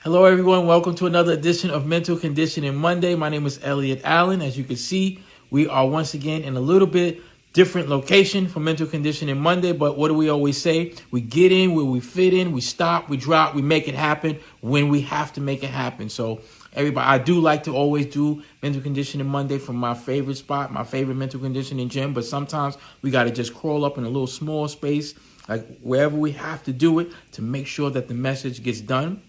Hello, everyone. Welcome to another edition of Mental Conditioning Monday. My name is Elliot Allen. As you can see, we are once again in a little bit different location for Mental Conditioning Monday. But what do we always say? We get in where we fit in. We stop, we drop, we make it happen when we have to make it happen. So everybody, I do like to always do Mental Conditioning Monday from my favorite spot, my favorite mental conditioning gym. But sometimes we got to just crawl up in a little small space, like wherever we have to do it to make sure that the message gets done.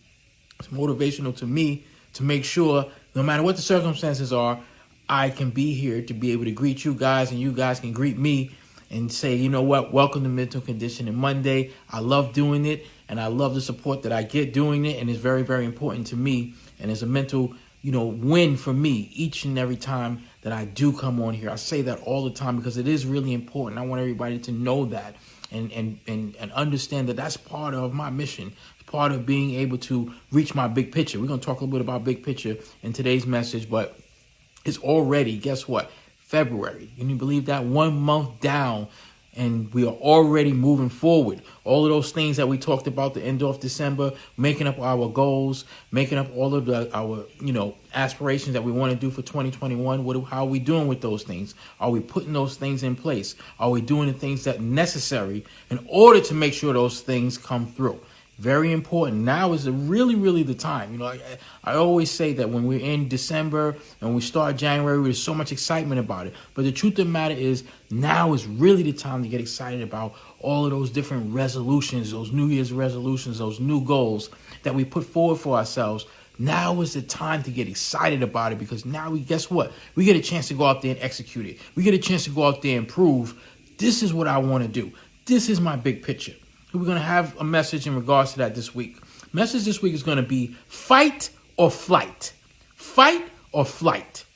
It's motivational to me to make sure no matter what the circumstances are, I can be here to be able to greet you guys and you guys can greet me and say, you know what, welcome to Mental Conditioning Monday. I love doing it and I love the support that I get doing it, and it's very, very important to me, and it's a mental, win for me each and every time that I do come on here. I say that all the time because it is really important. I want everybody to know that and understand that that's part of my mission. Part of being able to reach my big picture. We're going to talk a little bit about big picture in today's message, but it's already, guess what? February. Can you believe that? 1 month down, and we are already moving forward. All of those things that we talked about the end of December, making up our goals, making up all of our aspirations that we want to do for 2021. How are we doing with those things? Are we putting those things in place? Are we doing the things that are necessary in order to make sure those things come through? Very important. Now is really the time. I always say that when we're in December and we start January, there's so much excitement about it. But the truth of the matter is now is really the time to get excited about all of those different resolutions, those New Year's resolutions, those new goals that we put forward for ourselves. Now is the time to get excited about it, because now guess what? We get a chance to go out there and execute it. We get a chance to go out there and prove this is what I want to do. This is my big picture. We're going to have a message in regards to that this week. Message this week is going to be fight or flight. Fight or flight.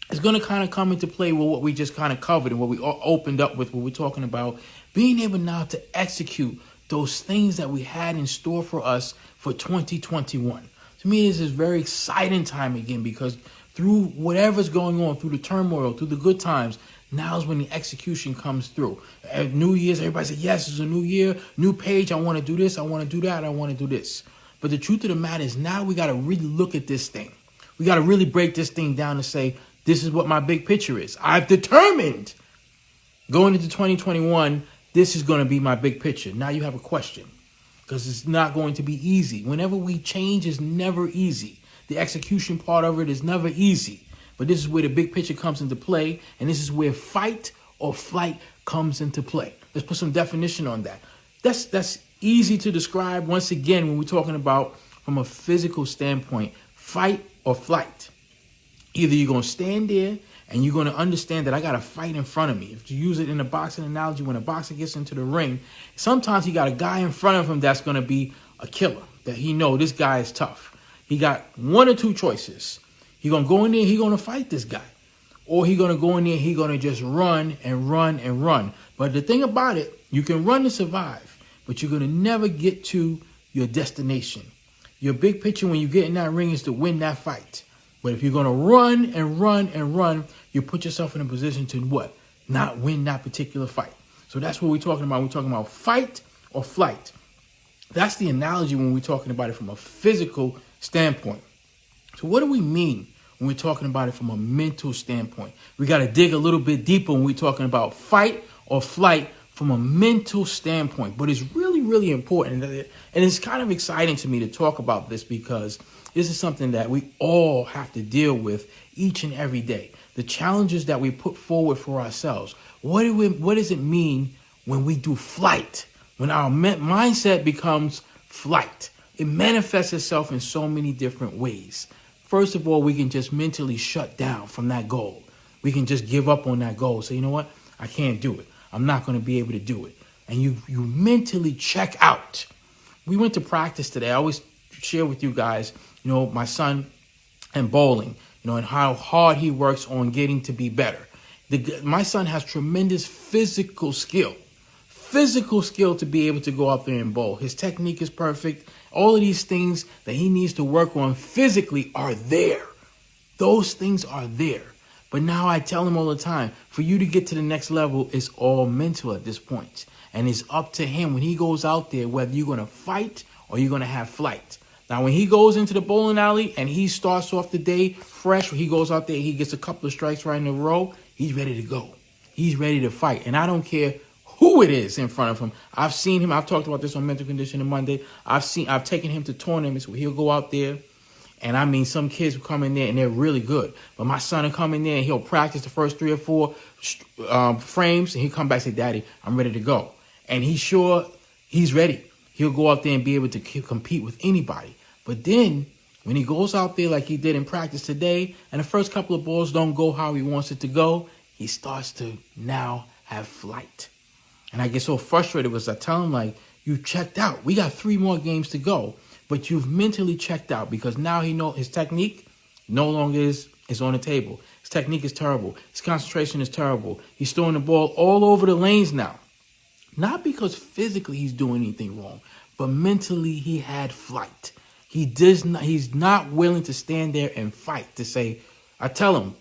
It's going to kind of come into play with what we just kind of covered and what we opened up with, what we're talking about. Being able now to execute those things that we had in store for us for 2021. To me, this is a very exciting time again, because through whatever's going on, through the turmoil, through the good times, now is when the execution comes through. At New Year's, everybody says, yes, it's a new year, new page. I want to do this. I want to do that. I want to do this. But the truth of the matter is now we got to really look at this thing. We got to really break this thing down and say, this is what my big picture is. I've determined going into 2021, this is going to be my big picture. Now you have a question, because it's not going to be easy. Whenever we change, it's never easy. The execution part of it is never easy. But this is where the big picture comes into play, and this is where fight or flight comes into play. Let's put some definition on that. That's easy to describe. Once again, when we're talking about from a physical standpoint, fight or flight. Either you're going to stand there and you're going to understand that I got a fight in front of me. If you use it in a boxing analogy, when a boxer gets into the ring, sometimes he got a guy in front of him that's going to be a killer, that he know this guy is tough. He got one or two choices. He's going to go in there, he's going to fight this guy. Or he's going to go in there, he's going to just run and run and run. But the thing about it, you can run to survive, but you're going to never get to your destination. Your big picture when you get in that ring is to win that fight. But if you're going to run and run and run, you put yourself in a position to what? Not win that particular fight. So that's what we're talking about. We're talking about fight or flight. That's the analogy when we're talking about it from a physical standpoint. So what do we mean when we're talking about it from a mental standpoint? We got to dig a little bit deeper when we're talking about fight or flight from a mental standpoint. But it's really important. And it's kind of exciting to me to talk about this, because this is something that we all have to deal with each and every day. The challenges that we put forward for ourselves. What does it mean when we do flight? When our mindset becomes flight? It manifests itself in so many different ways. First of all, we can just mentally shut down from that goal. We can just give up on that goal. Say, you know what? I can't do it. I'm not going to be able to do it. And you mentally check out. We went to practice today. I always share with you guys, my son and bowling, and how hard he works on getting to be better. My son has tremendous physical skill to be able to go out there and bowl. His technique is perfect. All of these things that he needs to work on physically are there. Those things are there. But now I tell him all the time, for you to get to the next level, it's all mental at this point. And it's up to him when he goes out there, whether you're going to fight or you're going to have flight. Now, when he goes into the bowling alley and he starts off the day fresh, when he goes out there, he gets a couple of strikes right in a row, he's ready to go. He's ready to fight. And I don't care who it is in front of him. I've seen him. I've talked about this on Mental Conditioning Monday. I've taken him to tournaments where he'll go out there. And I mean, some kids will come in there and they're really good. But my son will come in there and he'll practice the first 3 or 4 frames. And he'll come back and say, Daddy, I'm ready to go. And he's ready. He'll go out there and be able to compete with anybody. But then when he goes out there like he did in practice today, and the first couple of balls don't go how he wants it to go, he starts to now have flight. And I get so frustrated because I tell him, like, you checked out. We got 3 more games to go. But you've mentally checked out because now he knows his technique no longer is on the table. His technique is terrible. His concentration is terrible. He's throwing the ball all over the lanes now. Not because physically he's doing anything wrong, but mentally he had flight. He's not willing to stand there and fight to say, I tell him,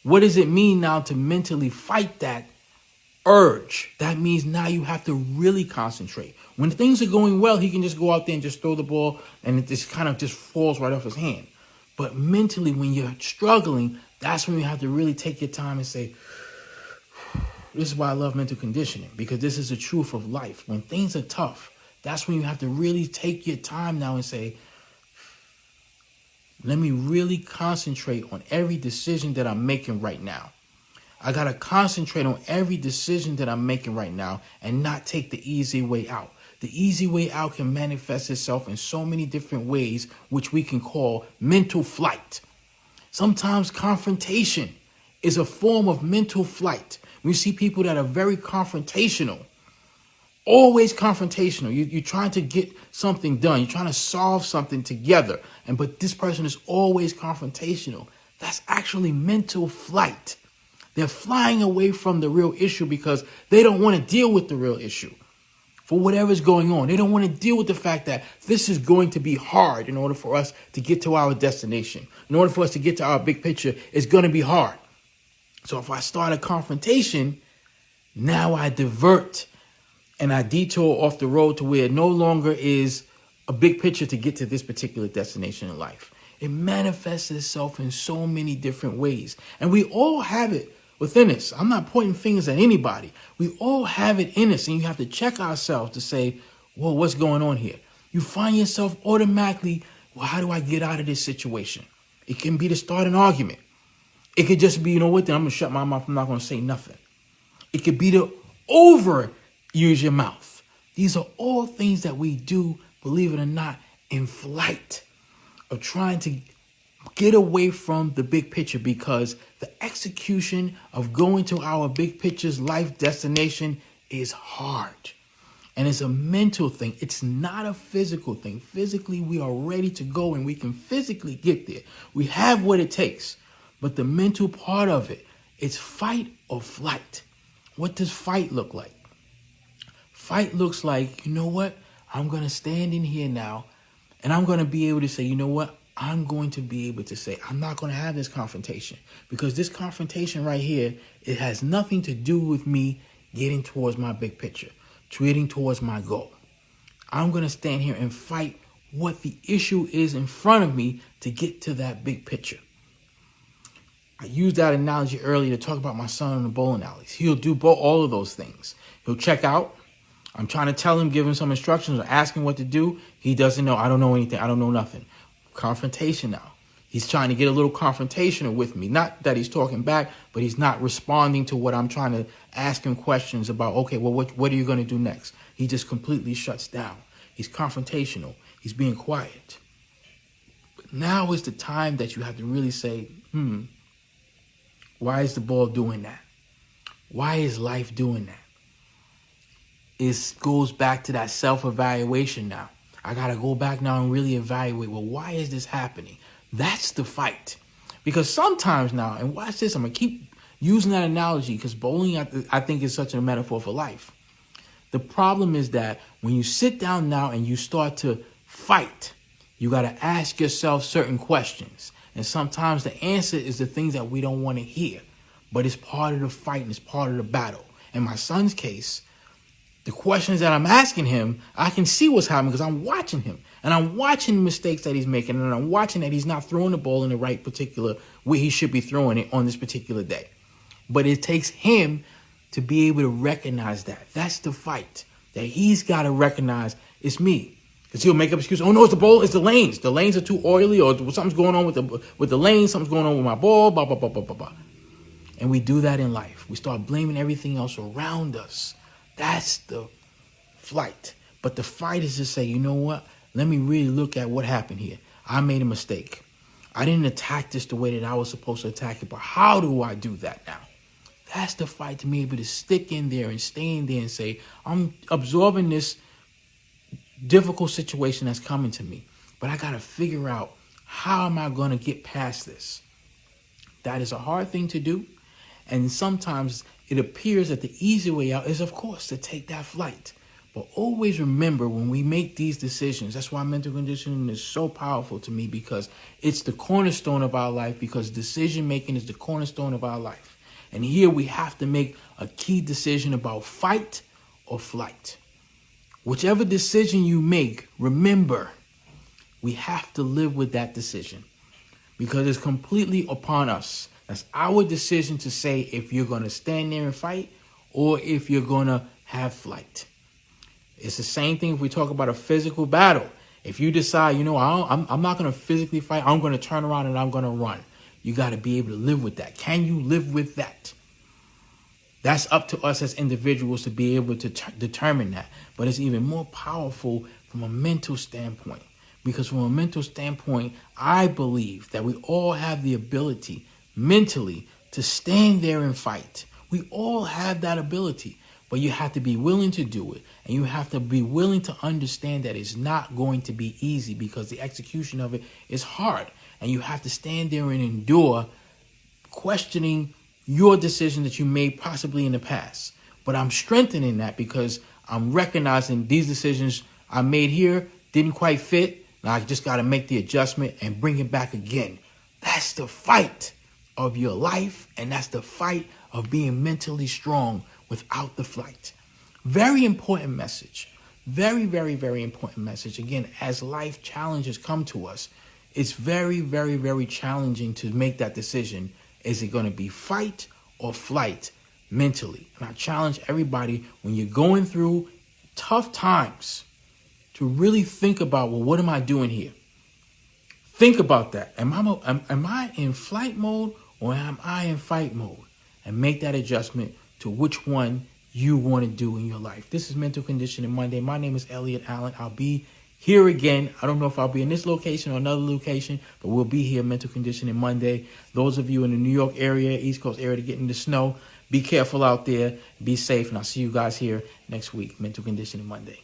what does it mean now to mentally fight that urge? That means now you have to really concentrate. When things are going well, he can just go out there and just throw the ball and it just kind of just falls right off his hand. But mentally, when you're struggling, that's when you have to really take your time and say, this is why I love mental conditioning, because this is the truth of life. When things are tough, that's when you have to really take your time now and say, let me really concentrate on every decision that I'm making right now. I got to concentrate on every decision that I'm making right now and not take the easy way out. The easy way out can manifest itself in so many different ways, which we can call mental flight. Sometimes confrontation is a form of mental flight. We see people that are very confrontational, always confrontational. You're trying to get something done. You're trying to solve something together. But this person is always confrontational. That's actually mental flight. They're flying away from the real issue because they don't want to deal with the real issue for whatever's going on. They don't want to deal with the fact that this is going to be hard in order for us to get to our destination. In order for us to get to our big picture, it's going to be hard. So if I start a confrontation, now I divert and I detour off the road to where it no longer is a big picture to get to this particular destination in life. It manifests itself in so many different ways. And we all have it within us. I'm not pointing fingers at anybody. We all have it in us, and you have to check ourselves to say, well, what's going on here? You find yourself automatically, well, how do I get out of this situation? It can be to start an argument. It could just be, you know what, then I'm going to shut my mouth. I'm not going to say nothing. It could be to overuse your mouth. These are all things that we do, believe it or not, in flight of trying to get away from the big picture, because the execution of going to our big picture's life destination is hard. And it's a mental thing. It's not a physical thing. Physically, we are ready to go and we can physically get there. We have what it takes. But the mental part of it, it's fight or flight. What does fight look like? Fight looks like, you know what? I'm going to stand in here now and I'm going to be able to say, you know what? I'm going to be able to say, I'm not going to have this confrontation, because this confrontation right here, it has nothing to do with me getting towards my big picture, getting towards my goal. I'm going to stand here and fight what the issue is in front of me to get to that big picture. I used that analogy earlier to talk about my son in the bowling alleys. He'll do all of those things. He'll check out. I'm trying to tell him, give him some instructions or ask him what to do. He doesn't know. I don't know anything. I don't know nothing. Confrontation now. He's trying to get a little confrontational with me. Not that he's talking back, but he's not responding to what I'm trying to ask him questions about. Okay, well, what are you going to do next? He just completely shuts down. He's confrontational. He's being quiet. But now is the time that you have to really say, why is the ball doing that? Why is life doing that? It goes back to that self-evaluation now. I got to go back now and really evaluate, well, why is this happening? That's the fight. Because sometimes now, and watch this, I'm going to keep using that analogy because bowling, I think, is such a metaphor for life. The problem is that when you sit down now and you start to fight, you got to ask yourself certain questions. And sometimes the answer is the things that we don't want to hear. But it's part of the fight and it's part of the battle. In my son's case, the questions that I'm asking him, I can see what's happening because I'm watching him. And I'm watching the mistakes that he's making, and I'm watching that he's not throwing the ball in the right particular way he should be throwing it on this particular day. But it takes him to be able to recognize that. That's the fight that he's got to recognize. It's me. Because he'll make up excuses. Oh, no, it's the ball. It's the lanes. The lanes are too oily, or something's going on with the lanes. Something's going on with my ball, blah, blah, blah, blah, blah, blah. And we do that in life. We start blaming everything else around us. That's the flight. But the fight is to say, you know what? Let me really look at what happened here. I made a mistake. I didn't attack this the way that I was supposed to attack it, but how do I do that now? That's the fight, to be able to stick in there and stay in there and say, I'm absorbing this difficult situation that's coming to me, but I got to figure out, how am I going to get past this? That is a hard thing to do. And sometimes it appears that the easy way out is, of course, to take that flight. But always remember, when we make these decisions, that's why mental conditioning is so powerful to me, because it's the cornerstone of our life, because decision making is the cornerstone of our life. And here we have to make a key decision about fight or flight. Whichever decision you make, remember, we have to live with that decision, because it's completely upon us. That's our decision to say if you're going to stand there and fight or if you're going to have flight. It's the same thing if we talk about a physical battle. If you decide, you know, I'm not going to physically fight, I'm going to turn around and I'm going to run. You got to be able to live with that. Can you live with that? That's up to us as individuals to be able to determine that. But it's even more powerful from a mental standpoint. Because from a mental standpoint, I believe that we all have the ability mentally to stand there and fight. We all have that ability. But you have to be willing to do it. And you have to be willing to understand that it's not going to be easy, because the execution of it is hard. And you have to stand there and endure questioning your decision that you made possibly in the past. But I'm strengthening that, because I'm recognizing these decisions I made here didn't quite fit. Now I just got to make the adjustment and bring it back again. That's the fight of your life. And that's the fight of being mentally strong without the flight. Very important message. Very, very, very important message. Again, as life challenges come to us, it's very, very, very challenging to make that decision. Is it going to be fight or flight mentally? And I challenge everybody, when you're going through tough times, to really think about, well, what am I doing here? Think about that. Am I in flight mode or am I in fight mode? And make that adjustment to which one you want to do in your life. This is Mental Conditioning Monday. My name is Elliot Allen. I'll be here again. I don't know if I'll be in this location or another location, but we'll be here Mental Conditioning Monday. Those of you in the New York area, East Coast area, to get in the snow, be careful out there. Be safe. And I'll see you guys here next week. Mental Conditioning Monday.